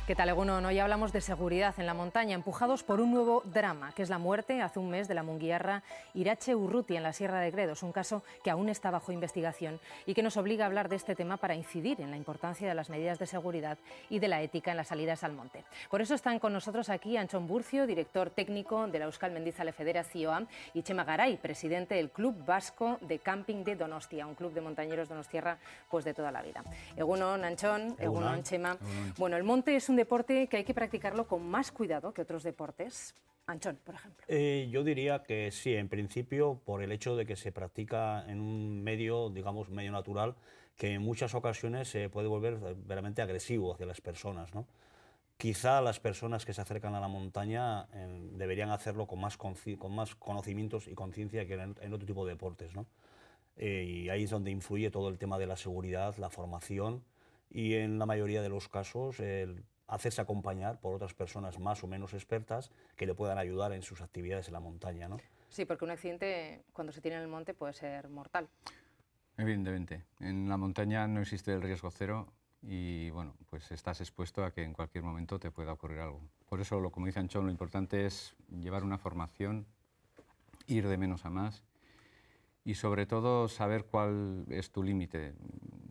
¿Qué tal, Egunon? Hoy hablamos de seguridad en la montaña, empujados por un nuevo drama, que es la muerte hace un mes de la munguiarra Irache Urruti en la Sierra de Gredos, un caso que aún está bajo investigación y que nos obliga a hablar de este tema para incidir en la importancia de las medidas de seguridad y de la ética en las salidas al monte. Por eso están con nosotros aquí Antxon Burcio, director técnico de la Euskal Mendizale Federazioa, y Txema Garay, presidente del Club Vasco de Camping de Donostia, un club de montañeros donostiarra pues de toda la vida. Egunon, Antxon, Egunon, Txema. Bueno, el monte es un deporte que hay que practicarlo con más cuidado que otros deportes. Antxon, por ejemplo. Yo diría que sí, en principio, por el hecho de que se practica en un medio, digamos, medio natural, que en muchas ocasiones se puede volver verdaderamente agresivo hacia las personas, ¿no? Quizá las personas que se acercan a la montaña deberían hacerlo con más conocimientos y conciencia que en otro tipo de deportes, ¿no? Y ahí es donde influye todo el tema de la seguridad, la formación y en la mayoría de los casos el hacerse acompañar por otras personas más o menos expertas que le puedan ayudar en sus actividades en la montaña, ¿no? Sí, porque un accidente cuando se tiene en el monte puede ser mortal. Evidentemente, en la montaña no existe el riesgo cero y bueno, pues estás expuesto a que en cualquier momento te pueda ocurrir algo. Por eso, como dice Antxon, lo importante es llevar una formación, ir de menos a más y sobre todo saber cuál es tu límite.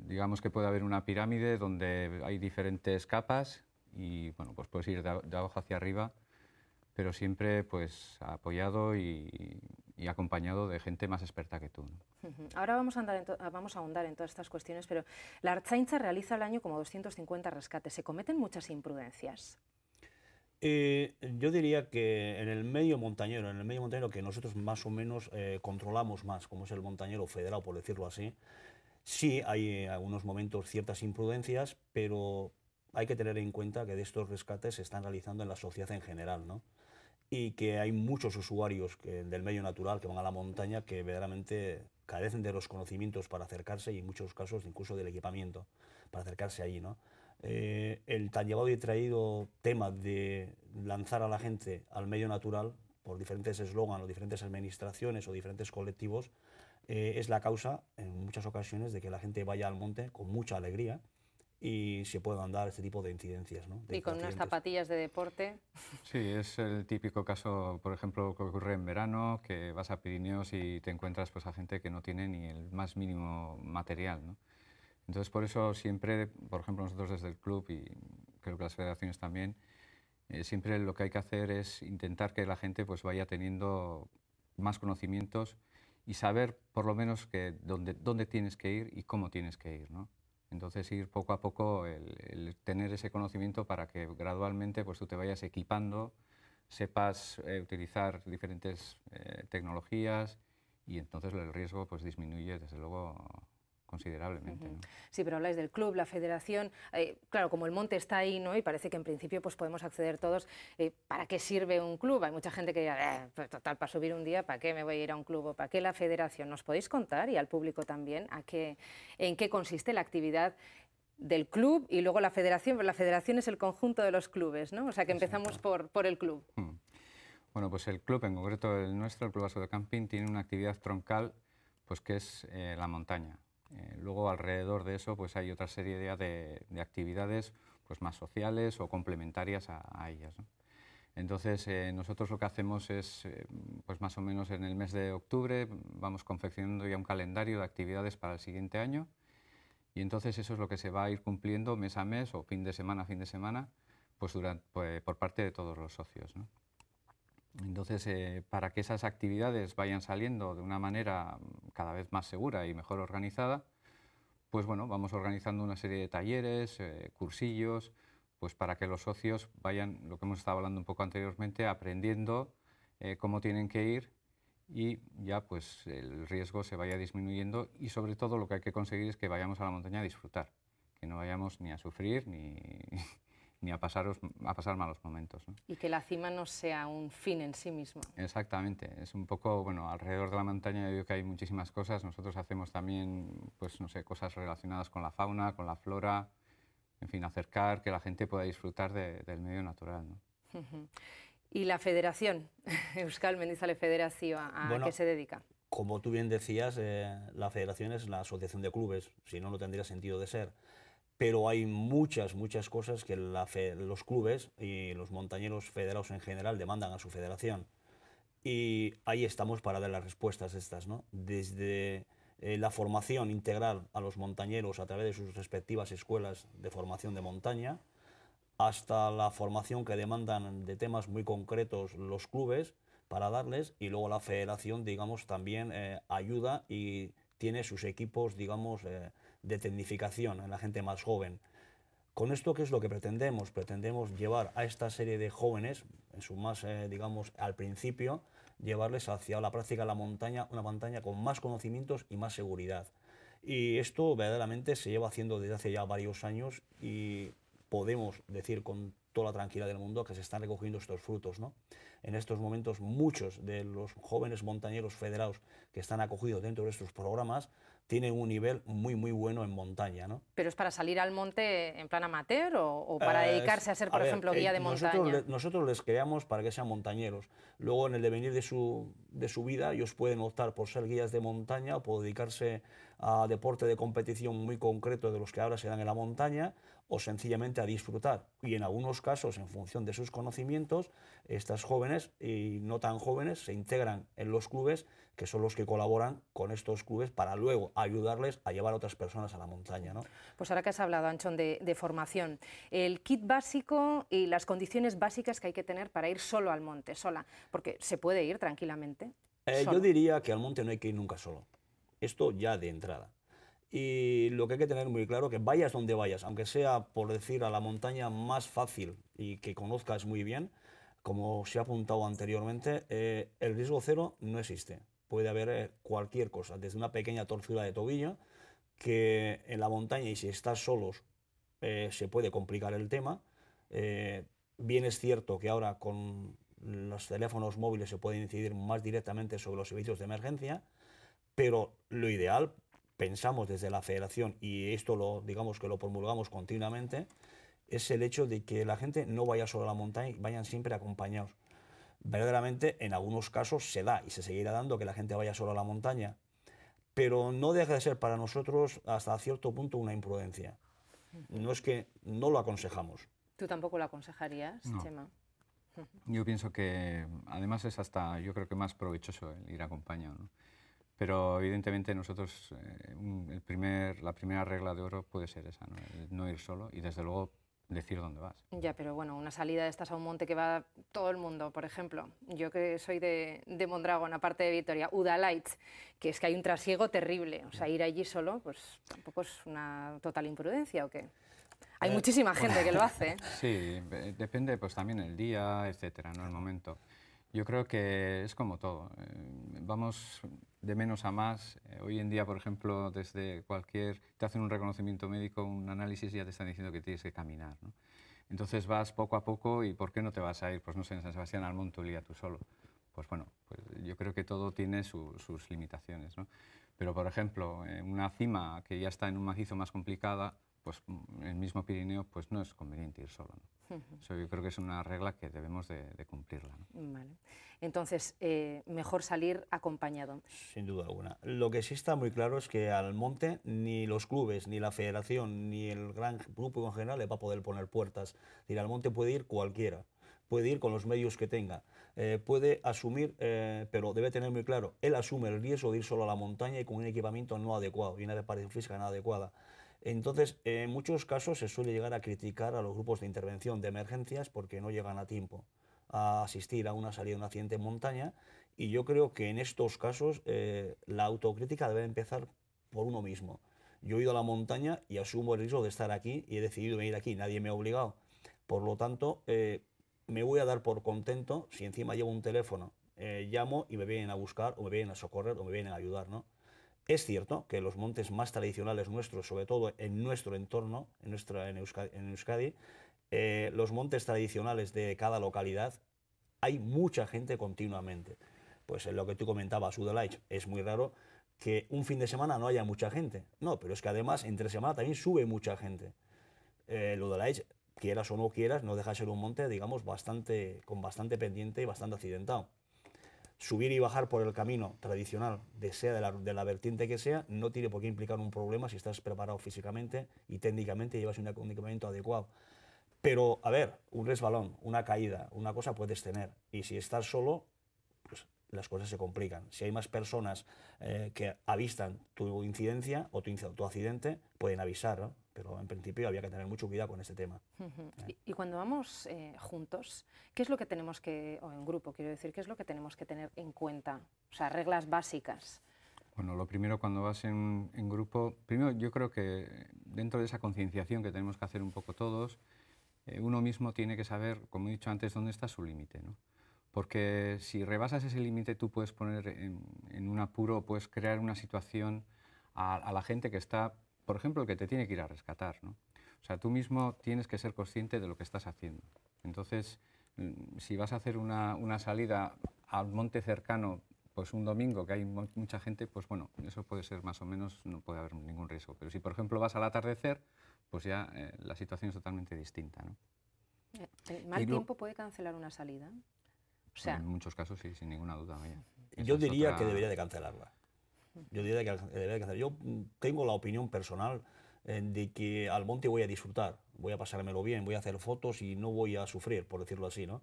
Digamos que puede haber una pirámide donde hay diferentes capas y bueno, pues puedes ir de abajo hacia arriba, pero siempre pues apoyado y acompañado de gente más experta que tú, ¿no? Ahora vamos a ahondar en todas estas cuestiones, pero la Ertzaintza realiza al año como 250 rescates. ¿Se cometen muchas imprudencias? Yo diría que en el medio montañero que nosotros más o menos controlamos más, como es el montañero federado, por decirlo así, sí hay en algunos momentos ciertas imprudencias, pero hay que tener en cuenta que de estos rescates se están realizando en la sociedad en general, ¿no? Y que hay muchos usuarios del medio natural que van a la montaña que verdaderamente carecen de los conocimientos para acercarse y en muchos casos incluso del equipamiento para acercarse allí, ¿no? El tan llevado y traído tema de lanzar a la gente al medio natural por diferentes eslóganes o diferentes administraciones o diferentes colectivos es la causa en muchas ocasiones de que la gente vaya al monte con mucha alegría y se puedan dar este tipo de incidencias, ¿no? Y con unas zapatillas de deporte. Sí, es el típico caso, por ejemplo, que ocurre en verano, que vas a Pirineos y te encuentras pues, a gente que no tiene ni el más mínimo material, ¿no? Entonces, por eso siempre, por ejemplo, nosotros desde el club y creo que las federaciones también, siempre lo que hay que hacer es intentar que la gente pues, vaya teniendo más conocimientos y saber por lo menos que dónde tienes que ir y cómo tienes que ir, ¿no? Entonces ir poco a poco, el tener ese conocimiento para que gradualmente pues, tú te vayas equipando, sepas utilizar diferentes tecnologías y entonces el riesgo pues, disminuye desde luego considerablemente, ¿no? Sí, pero habláis del club, la federación, claro, como el monte está ahí, ¿no? Y parece que en principio pues podemos acceder todos. ¿Para qué sirve un club? Hay mucha gente que dirá, pues, total, para subir un día, ¿para qué me voy a ir a un club? ¿O para qué la federación? ¿Nos podéis contar, y al público también, en qué consiste la actividad del club y luego la federación? Pero la federación es el conjunto de los clubes, ¿no? O sea que empezamos por el club. Bueno, pues el club, en concreto el nuestro, el Club Vasco de Camping, tiene una actividad troncal pues, que es la montaña. Luego, alrededor de eso, pues hay otra serie de actividades pues, más sociales o complementarias a ellas, ¿no? Entonces, nosotros lo que hacemos es, pues más o menos en el mes de octubre, vamos confeccionando ya un calendario de actividades para el siguiente año y entonces eso es lo que se va a ir cumpliendo mes a mes o fin de semana, pues, por parte de todos los socios, ¿no? Entonces, para que esas actividades vayan saliendo de una manera cada vez más segura y mejor organizada, pues bueno, vamos organizando una serie de talleres, cursillos, pues para que los socios vayan, lo que hemos estado hablando un poco anteriormente, aprendiendo cómo tienen que ir y ya pues el riesgo se vaya disminuyendo y sobre todo lo que hay que conseguir es que vayamos a la montaña a disfrutar, que no vayamos ni a sufrir ni a pasar malos momentos, ¿no? Y que la cima no sea un fin en sí mismo. Exactamente, es un poco, bueno, alrededor de la montaña yo veo que hay muchísimas cosas, nosotros hacemos también, pues no sé, cosas relacionadas con la fauna, con la flora, en fin, acercar que la gente pueda disfrutar del medio natural, ¿no? ¿Y la federación, Euskal Mendizale Federazioa, a qué se dedica? Como tú bien decías, la federación es la asociación de clubes, si no, no tendría sentido de ser. pero hay muchas cosas que los clubes y los montañeros federados en general demandan a su federación. Y ahí estamos para dar las respuestas estas, ¿no? Desde la formación integral a los montañeros a través de sus respectivas escuelas de formación de montaña, hasta la formación que demandan de temas muy concretos los clubes para darles, y luego la federación, digamos, también ayuda y tiene sus equipos, digamos, de tecnificación en la gente más joven. Con esto, ¿qué es lo que pretendemos? Pretendemos llevar a esta serie de jóvenes, en su más, digamos, al principio, llevarles hacia la práctica de la montaña, una montaña con más conocimientos y más seguridad. Y esto verdaderamente se lleva haciendo desde hace ya varios años y podemos decir con toda la tranquilidad del mundo que se están recogiendo estos frutos, ¿no? En estos momentos muchos de los jóvenes montañeros federados que están acogidos dentro de estos programas tienen un nivel muy bueno en montaña, ¿no? ¿Pero es para salir al monte en plan amateur o para dedicarse a ser, por ejemplo, guía de montaña? Nosotros les creamos para que sean montañeros. Luego, en el devenir de su vida, ellos pueden optar por ser guías de montaña o por dedicarse a deporte de competición muy concreto de los que ahora se dan en la montaña, o sencillamente a disfrutar. Y en algunos casos, en función de sus conocimientos, estas jóvenes y no tan jóvenes se integran en los clubes, que son los que colaboran con estos clubes para luego ayudarles a llevar a otras personas a la montaña, ¿no? Pues ahora que has hablado, Anchón, de formación, el kit básico y las condiciones básicas que hay que tener para ir solo al monte, sola, porque se puede ir tranquilamente. Yo diría que al monte no hay que ir nunca solo. Esto ya de entrada. Y lo que hay que tener muy claro, que vayas donde vayas, aunque sea, por decir, a la montaña más fácil y que conozcas muy bien, como se ha apuntado anteriormente, el riesgo cero no existe. Puede haber cualquier cosa, desde una pequeña torcida de tobillo, que en la montaña, y si estás solos, se puede complicar el tema. Bien es cierto que ahora con los teléfonos móviles se puede incidir más directamente sobre los servicios de emergencia, pero lo ideal, pensamos desde la federación, y esto digamos que lo promulgamos continuamente, es el hecho de que la gente no vaya solo a la montaña y vayan siempre acompañados. Verdaderamente, en algunos casos se da y se seguirá dando que la gente vaya solo a la montaña, pero no deja de ser para nosotros hasta cierto punto una imprudencia. No es que no lo aconsejamos. ¿Tú tampoco lo aconsejarías, no. Chema? Yo pienso que además es hasta, yo creo que más provechoso el ir acompañado, ¿no? Pero evidentemente nosotros, la primera regla de oro puede ser esa, ¿no? El no ir solo y desde luego decir dónde vas. Ya, pero bueno, una salida de estas a un monte que va todo el mundo, por ejemplo, yo que soy de Mondragón, aparte de Vitoria, Udalaitz, que es que hay un trasiego terrible, o sea, ir allí solo, pues tampoco es una total imprudencia, ¿o qué? Hay muchísima gente que lo hace. Sí, depende pues también el día, etcétera, ¿no? El momento. Yo creo que es como todo, vamos de menos a más. Hoy en día, por ejemplo, desde te hacen un reconocimiento médico, un análisis y ya te están diciendo que tienes que caminar, ¿no? Entonces vas poco a poco y ¿por qué no te vas a ir? Pues no sé, en San Sebastián al monte un día tú solo. Pues bueno, pues yo creo que todo tiene sus limitaciones, ¿no? Pero por ejemplo, una cima que ya está en un macizo más complicada, pues el mismo Pirineo, pues no es conveniente ir solo, ¿no? Eso yo creo que es una regla que debemos de cumplirla, ¿no? Vale. Entonces, mejor salir acompañado. Sin duda alguna. Lo que sí está muy claro es que al monte ni los clubes, ni la federación, ni el gran grupo en general le va a poder poner puertas. Es decir, al monte puede ir cualquiera, puede ir con los medios que tenga, puede asumir, pero debe tener muy claro, él asume el riesgo de ir solo a la montaña y con un equipamiento no adecuado y una preparación física no adecuada. Entonces, en muchos casos se suele llegar a criticar a los grupos de intervención de emergencias porque no llegan a tiempo a asistir a una salida de un accidente en montaña, y yo creo que en estos casos la autocrítica debe empezar por uno mismo. Yo he ido a la montaña y asumo el riesgo de estar aquí y he decidido venir aquí, nadie me ha obligado. Por lo tanto, me voy a dar por contento si encima llevo un teléfono, llamo y me vienen a buscar o me vienen a socorrer o me vienen a ayudar, ¿no? Es cierto que los montes más tradicionales nuestros, sobre todo en nuestro entorno, en Euskadi, los montes tradicionales de cada localidad, hay mucha gente continuamente. Pues en lo que tú comentabas, Udalaitz, es muy raro que un fin de semana no haya mucha gente. No, pero es que además entre semana también sube mucha gente. Udalaitz, quieras o no quieras, no deja de ser un monte, digamos, con bastante pendiente y bastante accidentado. subir y bajar por el camino tradicional, sea de la vertiente que sea, no tiene por qué implicar un problema si estás preparado físicamente y técnicamente llevas un equipamiento adecuado. Pero, a ver, un resbalón, una caída, una cosa puedes tener. Y si estás solo, pues las cosas se complican. Si hay más personas que avistan tu incidencia o tu accidente, pueden avisar, ¿no? Pero en principio había que tener mucho cuidado con este tema. Y cuando vamos juntos, ¿qué es lo que tenemos que, o en grupo quiero decir, qué es lo que tenemos que tener en cuenta? O sea, reglas básicas. Bueno, lo primero cuando vas en grupo, primero yo creo que dentro de esa concienciación que tenemos que hacer un poco todos, uno mismo tiene que saber, como he dicho antes, dónde está su límite, ¿no? Porque si rebasas ese límite tú puedes poner en un apuro, puedes crear una situación a la gente que está, por ejemplo, el que te tiene que ir a rescatar, ¿no? O sea, tú mismo tienes que ser consciente de lo que estás haciendo. Entonces, si vas a hacer una salida al monte cercano, pues un domingo que hay mucha gente, pues bueno, eso puede ser más o menos, no puede haber ningún riesgo. Pero si, por ejemplo, vas al atardecer, pues ya la situación es totalmente distinta, ¿no? ¿El mal tiempo puede cancelar una salida? O sea, en muchos casos sí, sin ninguna duda. Vaya. Yo diría que debería de cancelarla. Yo diría que debería de cancelarla. Yo tengo la opinión personal de que al monte voy a disfrutar, voy a pasármelo bien, voy a hacer fotos y no voy a sufrir, por decirlo así, ¿no?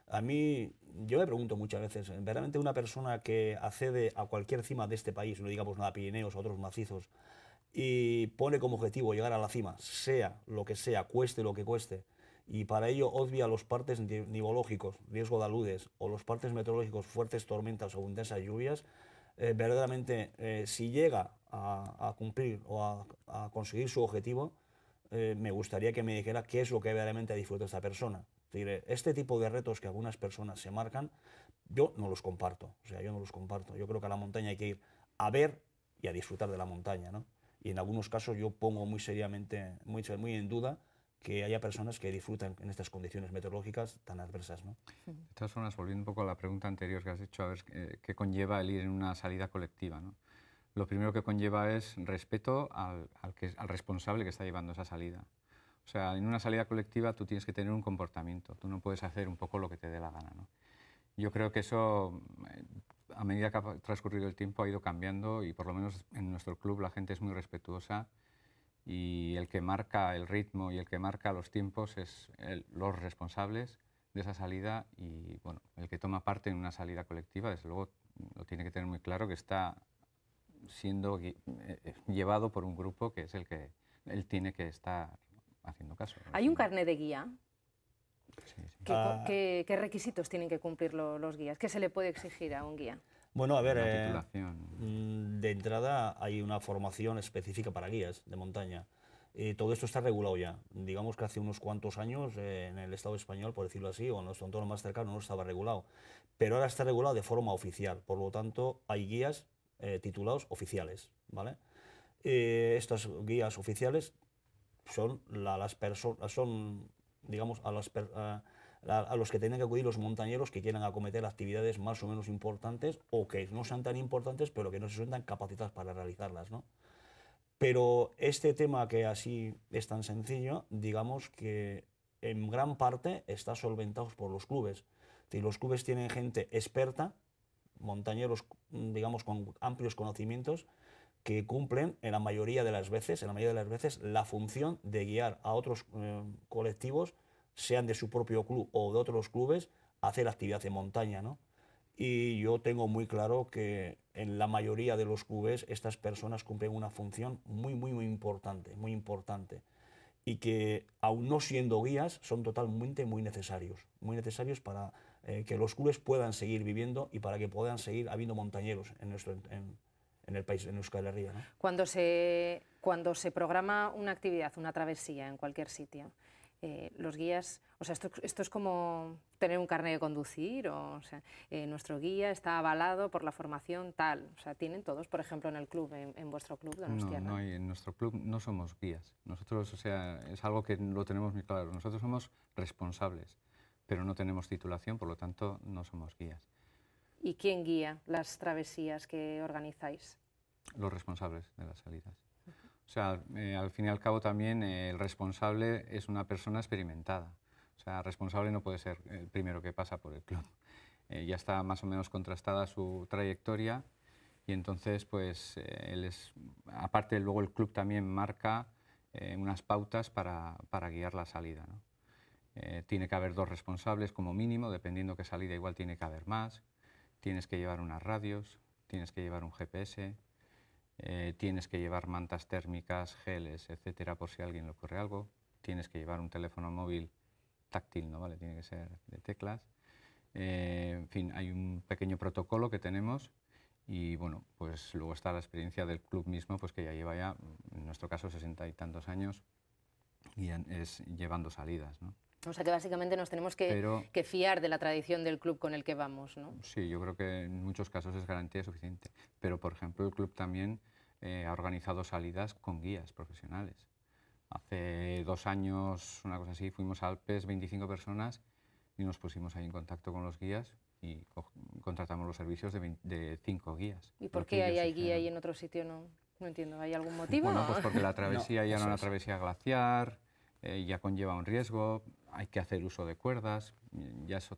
A mí, yo me pregunto muchas veces, verdaderamente una persona que accede a cualquier cima de este país, no digamos nada Pirineos o otros macizos, y pone como objetivo llegar a la cima, sea lo que sea, cueste lo que cueste, y para ello obvia los partes nivológicos, riesgo de aludes, o los partes meteorológicos, fuertes tormentas o intensas lluvias, verdaderamente si llega a cumplir o a conseguir su objetivo, me gustaría que me dijera qué es lo que verdaderamente disfruta esta persona. Es decir, este tipo de retos que algunas personas se marcan, yo no los comparto. O sea, yo no los comparto. Yo creo que a la montaña hay que ir a ver y a disfrutar de la montaña, ¿no? Y en algunos casos yo pongo muy seriamente, muy en duda que haya personas que disfrutan en estas condiciones meteorológicas tan adversas, ¿no? De todas formas, volviendo un poco a la pregunta anterior que has hecho, a ver qué conlleva el ir en una salida colectiva, ¿no? Lo primero que conlleva es respeto al responsable que está llevando esa salida. O sea, en una salida colectiva tú tienes que tener un comportamiento, tú no puedes hacer un poco lo que te dé la gana, ¿no? Yo creo que eso, a medida que ha transcurrido el tiempo, ha ido cambiando y por lo menos en nuestro club la gente es muy respetuosa y el que marca el ritmo y el que marca los tiempos es los responsables de esa salida y bueno, el que toma parte en una salida colectiva, desde luego lo tiene que tener muy claro que está siendo llevado por un grupo que es el que él tiene que estar haciendo caso. ¿Hay un carnet de guía? Sí, sí. ¿Qué requisitos tienen que cumplir los guías? ¿Qué se le puede exigir a un guía? Bueno, a ver, La titulación. de entrada hay una formación específica para guías de montaña. Todo esto está regulado ya. Digamos que hace unos cuantos años en el Estado español, por decirlo así, o en nuestro entorno más cercano no estaba regulado. Pero ahora está regulado de forma oficial. Por lo tanto, hay guías titulados oficiales, ¿vale? Estas guías oficiales son las personas, son, digamos, a los que tienen que acudir los montañeros que quieran acometer actividades más o menos importantes o que no sean tan importantes, pero que no se sientan capacitados para realizarlas, ¿no? Pero este tema que así es tan sencillo, digamos que en gran parte está solventado por los clubes. Si los clubes tienen gente experta, montañeros, digamos, con amplios conocimientos, que cumplen en la mayoría de las veces, la función de guiar a otros colectivos, sean de su propio club o de otros clubes, a hacer actividad en montaña, ¿no? Y yo tengo muy claro que en la mayoría de los clubes estas personas cumplen una función muy importante y que aun no siendo guías son totalmente muy necesarios para que los clubes puedan seguir viviendo y para que puedan seguir habiendo montañeros en el país, en Euskal Herria, ¿no? Cuando se programa una actividad, una travesía en cualquier sitio, los guías, o sea, esto es como tener un carnet de conducir, o sea, nuestro guía está avalado por la formación tal, o sea, tienen todos, por ejemplo, en el club, en vuestro club de Donostiarra. No, en nuestro club no somos guías. Nosotros, o sea, es algo que lo tenemos muy claro. Nosotros somos responsables, pero no tenemos titulación, por lo tanto, no somos guías. ¿Y quién guía las travesías que organizáis? Los responsables de las salidas. O sea, al fin y al cabo también el responsable es una persona experimentada. O sea, responsable no puede ser el primero que pasa por el club. ya está más o menos contrastada su trayectoria y entonces, pues, aparte luego el club también marca unas pautas para guiar la salida, ¿no? Tiene que haber 2 responsables como mínimo, dependiendo qué salida igual tiene que haber más. Tienes que llevar unas radios, tienes que llevar un GPS, tienes que llevar mantas térmicas, geles, etcétera, por si a alguien le ocurre algo. Tienes que llevar un teléfono móvil táctil, ¿no? ¿Vale? Tiene que ser de teclas. En fin, hay un pequeño protocolo que tenemos y bueno, pues luego está la experiencia del club mismo, pues que ya lleva ya, en nuestro caso, 60 y tantos años y llevando salidas, ¿no? O sea que básicamente nos tenemos que fiar de la tradición del club con el que vamos, ¿no? Sí, yo creo que en muchos casos es garantía suficiente. Pero, por ejemplo, el club también ha organizado salidas con guías profesionales. Hace 2 años, una cosa así, fuimos a Alpes, 25 personas, y nos pusimos ahí en contacto con los guías y contratamos los servicios de 5 guías. ¿Y por qué hay guía y en otro sitio no? No entiendo, ¿hay algún motivo? Bueno, pues porque la travesía ya no es una es. travesía glaciar, ya conlleva un riesgo, hay que hacer uso de cuerdas, ya es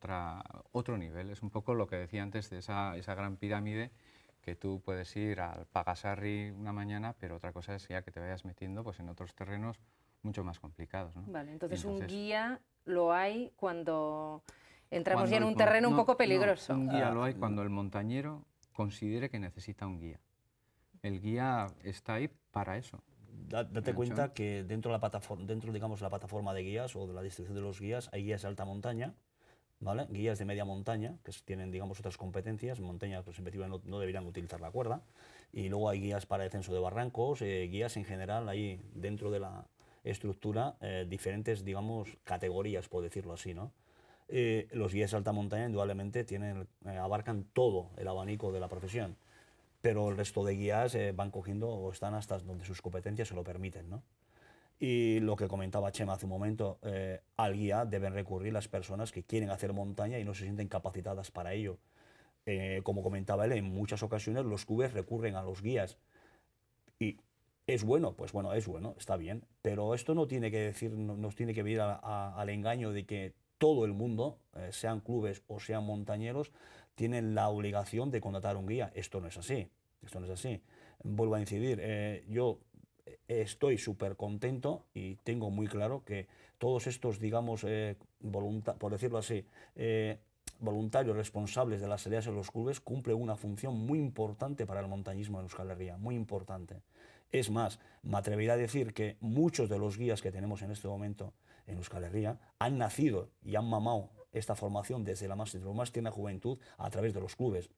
otro nivel. Es un poco lo que decía antes de esa gran pirámide, que tú puedes ir al Pagasarri una mañana, pero otra cosa es ya que te vayas metiendo pues, en otros terrenos mucho más complicados, ¿no? Vale, entonces un guía lo hay cuando entramos ya en un no, terreno un no, poco peligroso. No, un guía lo hay cuando el montañero considere que necesita un guía. El guía está ahí para eso. Date cuenta que dentro de la plataforma, digamos, la plataforma de guías o de la distribución de los guías, hay guías de alta montaña, ¿vale? Guías de media montaña, que tienen, digamos, otras competencias. En montaña, pues en principio no deberían utilizar la cuerda. Y luego hay guías para descenso de barrancos, guías en general, ahí dentro de la estructura, diferentes, digamos, categorías, por decirlo así, ¿no? Los guías de alta montaña, indudablemente, abarcan todo el abanico de la profesión, pero el resto de guías van cogiendo o están hasta donde sus competencias se lo permiten, ¿no? Y lo que comentaba Chema hace un momento, al guía deben recurrir las personas que quieren hacer montaña y no se sienten capacitadas para ello. Como comentaba él, en muchas ocasiones los clubes recurren a los guías. ¿Y es bueno? Pues bueno, es bueno, está bien. Pero esto no tiene que decir, nos tiene que venir al engaño de que todo el mundo, sean clubes o sean montañeros, tienen la obligación de contratar un guía. Esto no es así. Esto no es así. Vuelvo a incidir, yo estoy súper contento y tengo muy claro que todos estos, digamos, por decirlo así, voluntarios responsables de las salidas en los clubes cumplen una función muy importante para el montañismo en Euskal Herria, muy importante. Es más, me atrevería a decir que muchos de los guías que tenemos en este momento en Euskal Herria han nacido y han mamado esta formación desde la más tierna juventud a través de los clubes,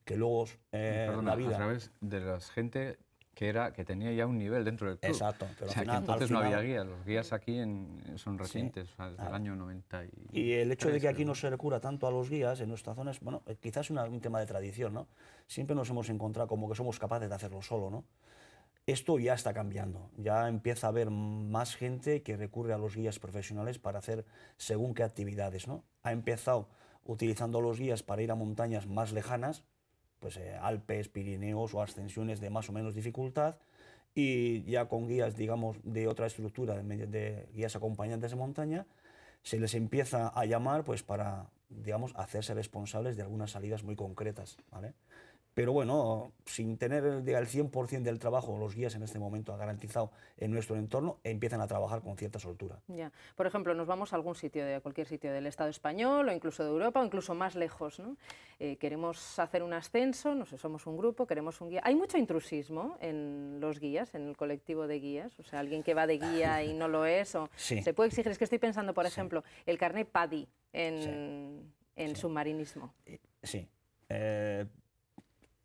que luego Perdona, la vida... a través de la gente que tenía ya un nivel dentro del club. Exacto, pero o sea, al final, que entonces no al final, había guías. Los guías aquí son recientes, sí, o sea, desde el año 90. Y el hecho de que aquí no se recurra tanto a los guías en nuestra zona es, bueno, quizás un tema de tradición, ¿no? Siempre nos hemos encontrado como que somos capaces de hacerlo solo, ¿no? Esto ya está cambiando, ya empieza a haber más gente que recurre a los guías profesionales para hacer según qué actividades, ¿no? Ha empezado utilizando los guías para ir a montañas más lejanas, pues Alpes, Pirineos o ascensiones de más o menos dificultad, y ya con guías, digamos, de otra estructura, de guías acompañantes de montaña, se les empieza a llamar pues para, digamos, hacerse responsables de algunas salidas muy concretas, ¿vale? Pero bueno, sin tener el 100% del trabajo, los guías en este momento ha garantizado en nuestro entorno, empiezan a trabajar con cierta soltura. Ya. Por ejemplo, nos vamos a algún sitio, a cualquier sitio del Estado español o incluso de Europa o incluso más lejos, ¿no? Queremos hacer un ascenso, no sé, somos un grupo, queremos un guía. Hay mucho intrusismo en los guías, en el colectivo de guías, o sea, alguien que va de guía y no lo es, o Sí. se puede exigir. Es que estoy pensando, por ejemplo, el carnet PADI en submarinismo. Sí.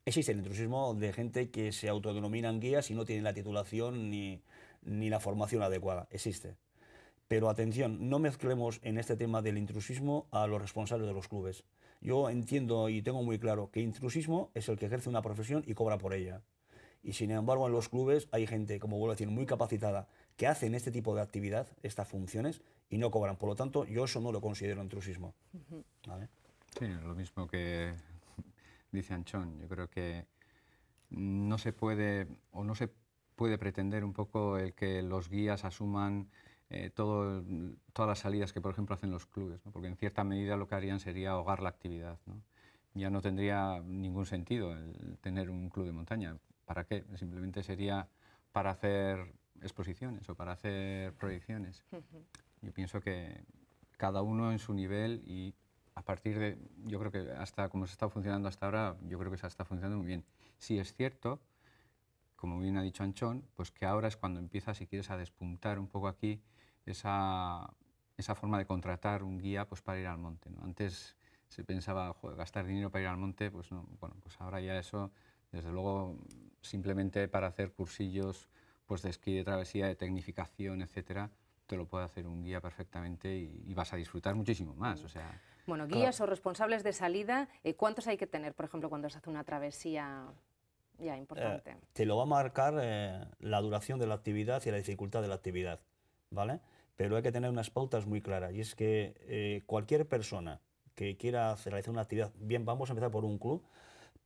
Existe el intrusismo de gente que se autodenominan guías y no tienen la titulación ni la formación adecuada. Existe. Pero atención, no mezclemos en este tema del intrusismo a los responsables de los clubes. Yo entiendo y tengo muy claro que intrusismo es el que ejerce una profesión y cobra por ella. Y sin embargo en los clubes hay gente, como vuelvo a decir, muy capacitada que hacen este tipo de actividad, estas funciones, y no cobran. Por lo tanto, yo eso no lo considero intrusismo. ¿Vale? Sí, lo mismo que dice Anchón. Yo creo que no se puede pretender un poco el que los guías asuman todas las salidas que, por ejemplo, hacen los clubes, ¿no? Porque en cierta medida lo que harían sería ahogar la actividad, ¿no? ya no tendría ningún sentido el tener un club de montaña. ¿Para qué? Simplemente sería para hacer exposiciones o para hacer proyecciones. Yo pienso que cada uno en su nivel y a partir de, yo creo que hasta como se está funcionando hasta ahora, yo creo que se está funcionando muy bien. Sí es cierto, como bien ha dicho Anchón, pues que ahora es cuando empieza, si quieres, a despuntar un poco aquí esa forma de contratar un guía pues para ir al monte, ¿no? Antes se pensaba, joder, gastar dinero para ir al monte, pues no, bueno, pues ahora ya eso, desde luego, simplemente para hacer cursillos pues de esquí, de travesía, de tecnificación, etcétera, te lo puede hacer un guía perfectamente y vas a disfrutar muchísimo más, o sea... Bueno, guías o responsables de salida, ¿cuántos hay que tener, por ejemplo, cuando se hace una travesía ya importante? Te lo va a marcar la duración de la actividad y la dificultad de la actividad, ¿vale? Pero hay que tener unas pautas muy claras, y es que cualquier persona que quiera realizar una actividad, bien, vamos a empezar por un club,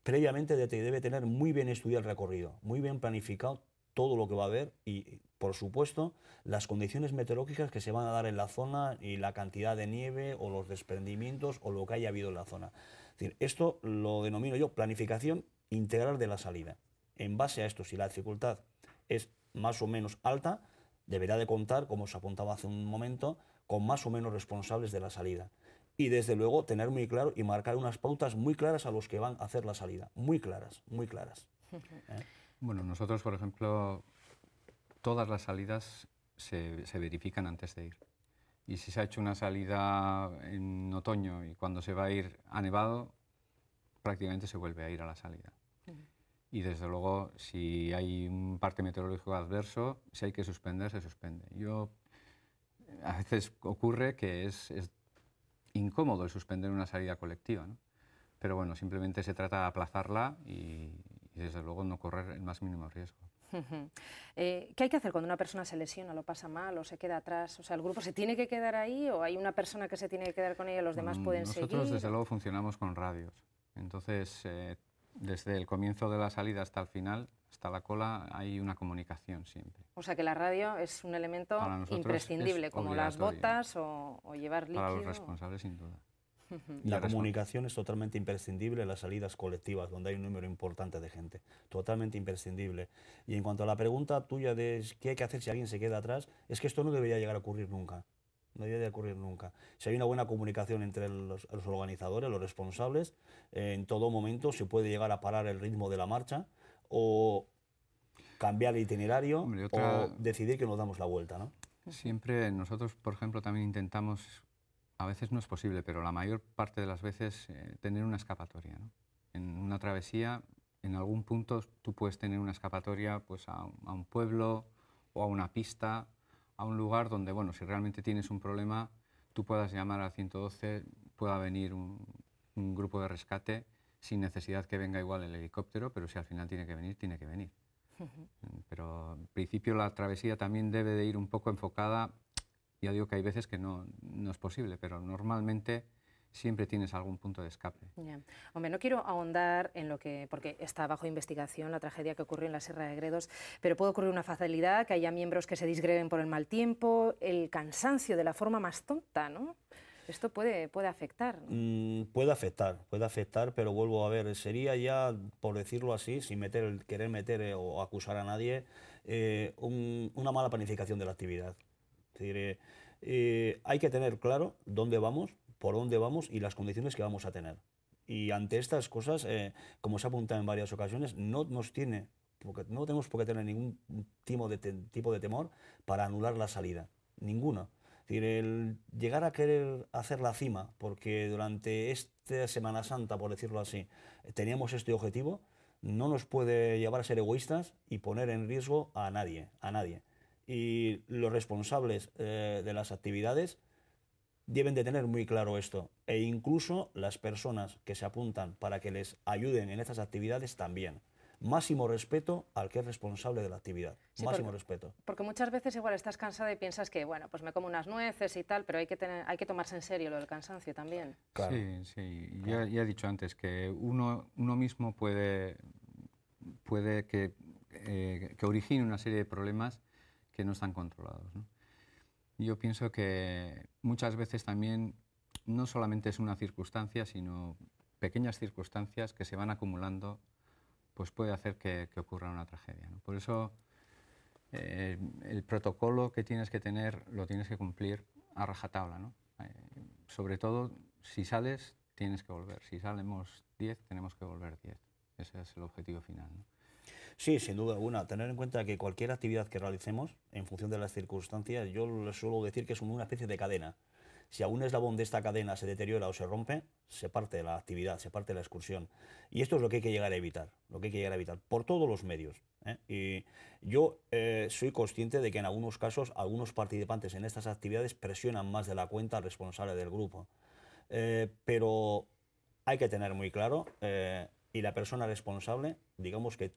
previamente debe tener muy bien estudiado el recorrido, muy bien planificado todo lo que va a haber y, por supuesto, las condiciones meteorológicas que se van a dar en la zona y la cantidad de nieve o los desprendimientos o lo que haya habido en la zona. Es decir, esto lo denomino yo planificación integral de la salida. En base a esto, si la dificultad es más o menos alta, deberá de contar, como se apuntaba hace un momento, con más o menos responsables de la salida. Y desde luego tener muy claro y marcar unas pautas muy claras a los que van a hacer la salida. Muy claras, muy claras. Bueno, nosotros, por ejemplo, todas las salidas se verifican antes de ir. Y si se ha hecho una salida en otoño y cuando se va a ir a nevado, prácticamente se vuelve a ir a la salida. Y desde luego, si hay un parte meteorológico adverso, si hay que suspender, se suspende. A veces ocurre que es incómodo el suspender una salida colectiva, ¿no? Pero bueno, simplemente se trata de aplazarla y desde luego no correr el más mínimo riesgo. ¿Qué hay que hacer cuando una persona se lesiona, lo pasa mal o se queda atrás? O sea, ¿el grupo se tiene que quedar ahí o hay una persona que se tiene que quedar con ella y los demás pueden seguir? Nosotros desde luego funcionamos con radios. Entonces, desde el comienzo de la salida hasta el final, hasta la cola, hay una comunicación siempre. O sea que la radio es un elemento imprescindible, como las botas o llevar líquido. Para los responsables, sin duda. La comunicación es totalmente imprescindible en las salidas colectivas, donde hay un número importante de gente. Totalmente imprescindible. Y en cuanto a la pregunta tuya de qué hay que hacer si alguien se queda atrás, es que esto no debería llegar a ocurrir nunca. No debería ocurrir nunca. Si hay una buena comunicación entre los organizadores, los responsables, en todo momento se puede llegar a parar el ritmo de la marcha o cambiar el itinerario. Hombre, o decidir que nos damos la vuelta, ¿no? Siempre nosotros, por ejemplo, también intentamos, a veces no es posible, pero la mayor parte de las veces, tener una escapatoria, ¿no? En una travesía, en algún punto tú puedes tener una escapatoria pues, a un pueblo o a una pista, a un lugar donde, bueno, si realmente tienes un problema, tú puedas llamar al 112, pueda venir un grupo de rescate sin necesidad que venga igual el helicóptero, pero si al final tiene que venir, tiene que venir. Pero en principio la travesía también debe de ir un poco enfocada. Ya digo que hay veces que no es posible, pero normalmente siempre tienes algún punto de escape. Yeah. Hombre, no quiero ahondar en lo que, porque está bajo investigación la tragedia que ocurrió en la Sierra de Gredos, pero puede ocurrir una fatalidad, que haya miembros que se disgreguen por el mal tiempo, el cansancio de la forma más tonta, ¿no? Esto puede afectar, ¿no? Puede afectar, pero vuelvo a ver, sería ya, por decirlo así, sin querer meter o acusar a nadie, una mala planificación de la actividad. Es decir, hay que tener claro dónde vamos, por dónde vamos y las condiciones que vamos a tener. Y ante estas cosas, como se ha apuntado en varias ocasiones, no tenemos por qué tener ningún tipo de temor para anular la salida, ninguno. Es decir, el llegar a querer hacer la cima, porque durante esta Semana Santa, por decirlo así, teníamos este objetivo, no nos puede llevar a ser egoístas y poner en riesgo a nadie. Y los responsables de las actividades deben de tener muy claro esto, e incluso las personas que se apuntan para que les ayuden en estas actividades también. Máximo respeto al que es responsable de la actividad, sí, máximo respeto. Porque muchas veces igual estás cansado y piensas que, bueno, pues me como unas nueces y tal, pero hay que tomarse en serio lo del cansancio también. Claro. Sí. Claro. Ya he dicho antes que uno mismo puede que origine una serie de problemas que no están controlados, ¿no? Yo pienso que muchas veces también no solamente es una circunstancia, sino pequeñas circunstancias que se van acumulando, pues puede hacer que ocurra una tragedia, ¿no? Por eso el protocolo que tienes que tener lo tienes que cumplir a rajatabla, ¿no? Sobre todo, si sales, tienes que volver. Si salimos 10, tenemos que volver 10. Ese es el objetivo final, ¿no? Sí, sin duda alguna. Tener en cuenta que cualquier actividad que realicemos, en función de las circunstancias, yo les suelo decir que es una especie de cadena. Si algún eslabón de esta cadena se deteriora o se rompe, se parte la actividad, se parte la excursión. Y esto es lo que hay que llegar a evitar, por todos los medios, ¿eh? Y yo soy consciente de que en algunos casos, algunos participantes en estas actividades presionan más de la cuenta al responsable del grupo. Pero hay que tener muy claro, y la persona responsable, digamos que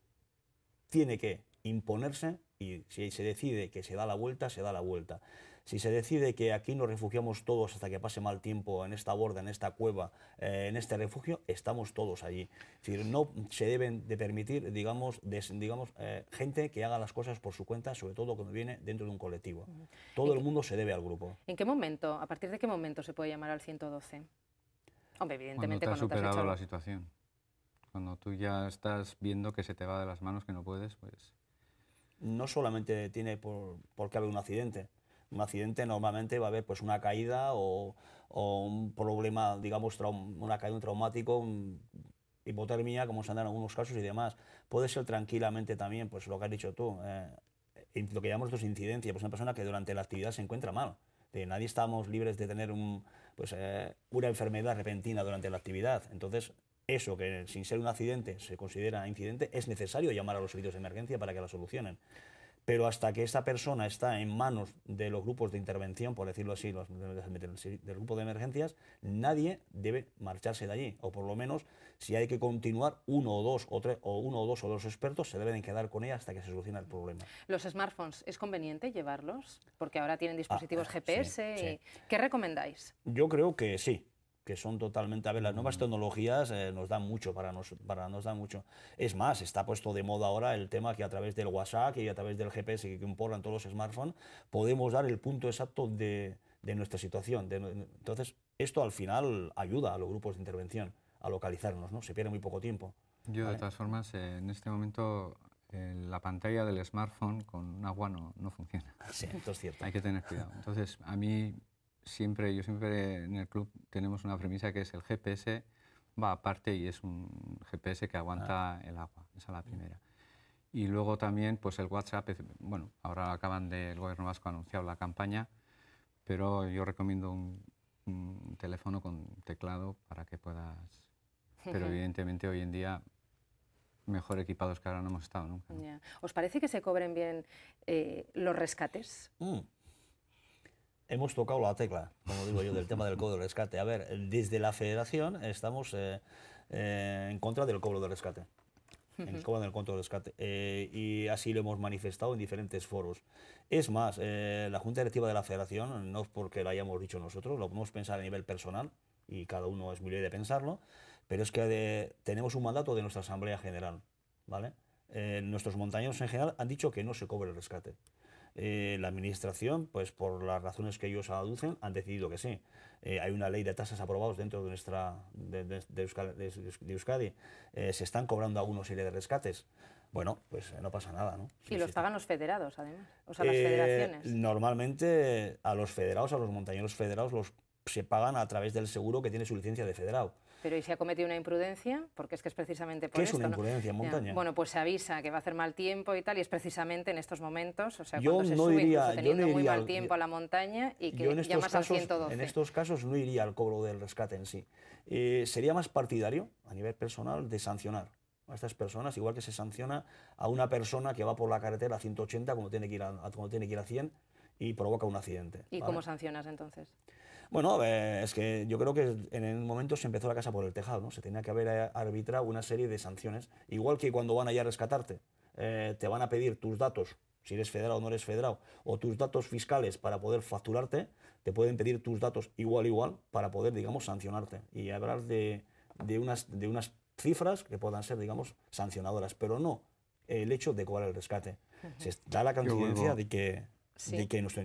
tiene que imponerse, y si se decide que se da la vuelta, se da la vuelta. Si se decide que aquí nos refugiamos todos hasta que pase mal tiempo en esta borda, en esta cueva, en este refugio, estamos todos allí. Es decir, no se deben de permitir, digamos, gente que haga las cosas por su cuenta, sobre todo cuando viene dentro de un colectivo. Todo el mundo se debe al grupo. ¿En qué momento, a partir de qué momento se puede llamar al 112? Hombre, evidentemente cuando te has superado la situación. Cuando tú ya estás viendo que se te va de las manos, que no puedes, pues... No solamente tiene por qué haber un accidente. Un accidente normalmente va a haber pues una caída o un problema, digamos, una caída, un traumático, hipotermia, como se dan en algunos casos y demás. Puede ser tranquilamente también, pues lo que has dicho tú, lo que llamamos incidencia, pues una persona que durante la actividad se encuentra mal. Nadie estamos libres de tener una enfermedad repentina durante la actividad. Entonces, eso que sin ser un accidente se considera incidente, es necesario llamar a los servicios de emergencia para que la solucionen. Pero hasta que esta persona está en manos de los grupos de intervención, por decirlo así, del grupo de emergencias, nadie debe marcharse de allí. O por lo menos, si hay que continuar, uno o dos o dos expertos se deben quedar con ella hasta que se solucione el problema. ¿Los smartphones es conveniente llevarlos? Porque ahora tienen dispositivos GPS. Sí. ¿Qué recomendáis? Yo creo que sí, que son totalmente... A ver, las nuevas tecnologías nos dan mucho, nos dan mucho. Es más, está puesto de moda ahora el tema que a través del WhatsApp y a través del GPS que importan todos los smartphones, podemos dar el punto exacto de nuestra situación. Entonces, esto al final ayuda a los grupos de intervención a localizarnos, ¿no? Se pierde muy poco tiempo. Yo, ¿vale? De todas formas, en este momento la pantalla del smartphone con agua no funciona. Sí, esto es cierto. Hay que tener cuidado. Entonces, yo siempre en el club tenemos una premisa que es el GPS va aparte y es un GPS que aguanta el agua. Esa es la primera. Y luego también, pues el WhatsApp, bueno, ahora el Gobierno vasco ha anunciado la campaña, pero yo recomiendo un teléfono con teclado para que puedas... Pero evidentemente hoy en día mejor equipados que ahora no hemos estado nunca, ¿no? Yeah. ¿Os parece que se cobren bien los rescates? Hemos tocado la tecla, como digo yo, del tema del cobro de rescate. A ver, desde la federación estamos en contra del cobro de rescate. En cobro del cobro de rescate. Y así lo hemos manifestado en diferentes foros. Es más, la Junta Directiva de la Federación, no es porque lo hayamos dicho nosotros, lo podemos pensar a nivel personal, y cada uno es muy libre de pensarlo, pero es que tenemos un mandato de nuestra Asamblea General, ¿vale? Nuestros montañeros en general han dicho que no se cobre el rescate. La administración, pues por las razones que ellos aducen, han decidido que sí. Hay una ley de tasas aprobados dentro de Euskadi. Se están cobrando alguna serie de rescates. Bueno, pues no pasa nada, ¿no? Y los pagan los federados, además, o sea, las federaciones. Normalmente a los federados, a los montañeros federados, se pagan a través del seguro que tiene su licencia de federado. Pero ¿y si ha cometido una imprudencia? Porque es que es precisamente por ¿Qué esto, es una imprudencia en montaña? Bueno, pues se avisa que va a hacer mal tiempo y tal, y es precisamente en estos momentos, o sea, yo cuando se no sube iría, incluso teniendo muy mal al, tiempo a la montaña y que en llamas al 112. En estos casos no iría al cobro del rescate en sí. Sería más partidario, a nivel personal, de sancionar a estas personas, igual que se sanciona a una persona que va por la carretera a 180 cuando tiene que ir a 100 y provoca un accidente. ¿Y ¿vale? cómo sancionas entonces? Bueno, es que yo creo que en el momento se empezó la casa por el tejado, ¿no? Se tenía que haber arbitrado una serie de sanciones, igual que cuando van allá a rescatarte, te van a pedir tus datos, si eres federado o no eres federado, o tus datos fiscales para poder facturarte, te pueden pedir tus datos igual para poder, digamos, sancionarte y hablar de unas cifras que puedan ser, digamos, sancionadoras, pero no el hecho de cobrar el rescate. Se da la coincidencia de que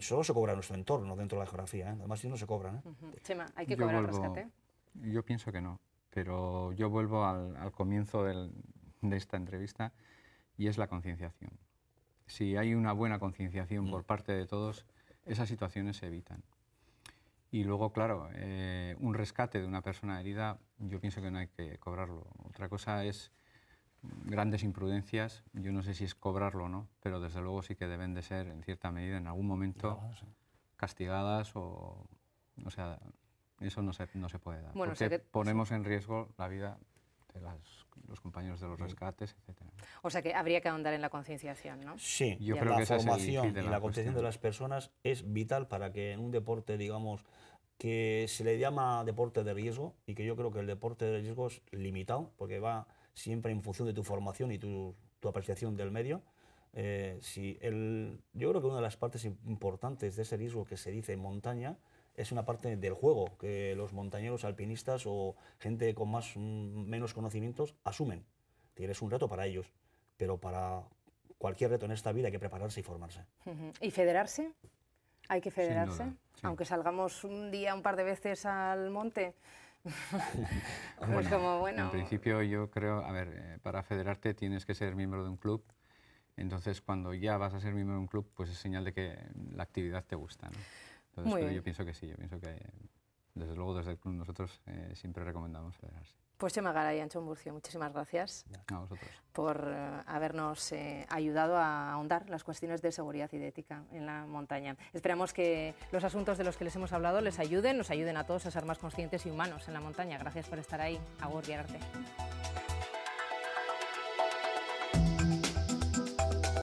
solo se cobra nuestro entorno dentro de la geografía, además si no se cobran. Chema, ¿hay que cobrar el rescate? Yo pienso que no. pero yo vuelvo al comienzo de esta entrevista, y es la concienciación. Si hay una buena concienciación por parte de todos, esas situaciones se evitan. Y luego, claro, un rescate de una persona herida, yo pienso que no hay que cobrarlo. Otra cosa es grandes imprudencias, yo no sé si es cobrarlo o no, pero desde luego sí que deben de ser, en cierta medida, en algún momento, castigadas o sea, eso no se puede dar, bueno, porque ponemos en riesgo la vida de los compañeros de los rescates, etc. O sea que habría que ahondar en la concienciación, ¿no? Sí, yo creo que la esa es el formación kit de y la la concienciación cuestión. de las personas es vital para que en un deporte, digamos, que se le llama deporte de riesgo, y que yo creo que el deporte de riesgo es limitado, porque va siempre en función de tu formación y tu apreciación del medio. Yo creo que una de las partes importantes de ese riesgo que se dice en montaña es una parte del juego, que los montañeros, alpinistas o gente con menos conocimientos asumen. Es un reto para ellos, pero para cualquier reto en esta vida hay que prepararse y formarse. ¿Y federarse? ¿Hay que federarse? Sin duda, sí. Aunque salgamos un par de veces al monte. Bueno, como, bueno... En principio yo creo, a ver, para federarte tienes que ser miembro de un club, entonces cuando ya vas a ser miembro de un club, pues es señal de que la actividad te gusta, ¿no? Entonces, pero yo pienso que sí, yo pienso que desde luego desde el club nosotros siempre recomendamos federarse. Pues Txema Garay y Antxon Murcio, muchísimas gracias A vosotros. por habernos ayudado a ahondar las cuestiones de seguridad y de ética en la montaña. Esperamos que los asuntos de los que les hemos hablado les ayuden, nos ayuden a todos a ser más conscientes y humanos en la montaña. Gracias por estar ahí. Agur, Gerarte.